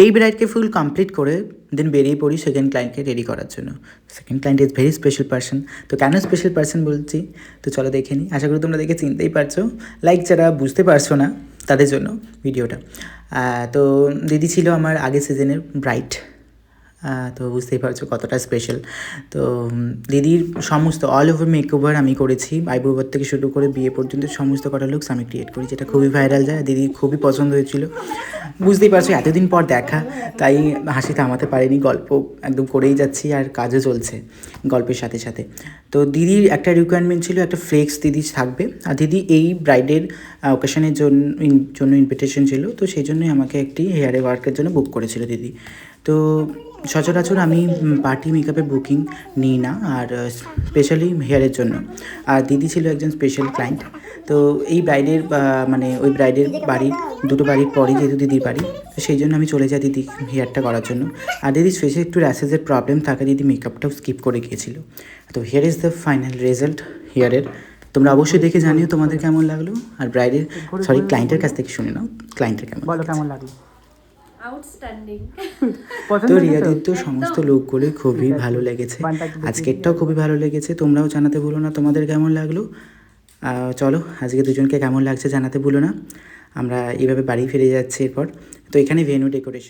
এই ব্রাইডকে full complete করে দেন বেরিয়ে পড়ি সেকেন্ড ক্লায়েন্টকে রেডি করার জন্য। Second client is very special person. তো কেন স্পেশাল পার্সন বলছি, তো চলো দেখে নিই। আশা করি তোমরা দেখে চিনতেই পারছো, লাইক যারা বুঝতে পারছো না তাদের জন্য ভিডিওটা। তো দিদি ছিল আমার আগের সিজনের ব্রাইড, তো বুঝতেই পারছো কতটা স্পেশাল। তো দিদির সমস্ত অল ওভার মেকওভার আমি করেছি, আইব্রোভার থেকে শুরু করে বিয়ে পর্যন্ত সমস্ত কটা লুকস আমি ক্রিয়েট করি, যেটা খুবই ভাইরাল যায়। দিদির খুবই পছন্দ হয়েছিল। বুঝতেই পারছো এতদিন পর দেখা, তাই হাসি থামাতে পারিনি, গল্প একদম করেই যাচ্ছি আর কাজও চলছে গল্পের সাথে সাথে। তো দিদির একটা রিকোয়ারমেন্ট ছিল, একটা ফ্লেক্স দিদি থাকবে, আর দিদি এই ব্রাইডের ওকেশনের জন্য ইনভিটেশন ছিল, তো সেই জন্যই আমাকে একটি হেয়ারে ওয়ার্কের জন্য বুক করেছিল দিদি। তো সচরাচর আমি পার্টি মেকআপের বুকিং নিই না, আর স্পেশালি হেয়ারের জন্য। আর দিদি ছিল একজন স্পেশাল ক্লায়েন্ট। তো এই ব্রাইডের মানে ওই ব্রাইডের বাড়ির দুটো বাড়ির পরেই যেহেতু দিদির বাড়ি, তো সেই জন্য আমি চলে যাই দিদি হেয়ারটা করার জন্য। আর দিদির ফেসে একটু র্যাশেসের প্রবলেম থাকে, দিদি মেকআপটাও স্কিপ করে গিয়েছিল। তো here is the final result হেয়ারের। তোমরা অবশ্যই দেখে জানিও তোমাদের কেমন লাগলো। আর ব্রাইডের ক্লায়েন্টের কাছ থেকে শুনে নাও ক্লায়েন্টের কেমন লাগলো। আউটস্ট্যান্ডিং। তো রিয়াদির তো সমস্ত লোকগুলোই খুবই ভালো লেগেছে, আজকেরটাও খুবই ভালো লেগেছে। তোমরাও জানাতে ভুলো না তোমাদের কেমন লাগলো। চলো আজকে দুজনকে কেমন লাগছে জানাতে ভুলো না। আমরা এইভাবে বাড়ি ফিরে যাচ্ছি এরপর। তো এখানে ভেন্যু ডেকোরেশন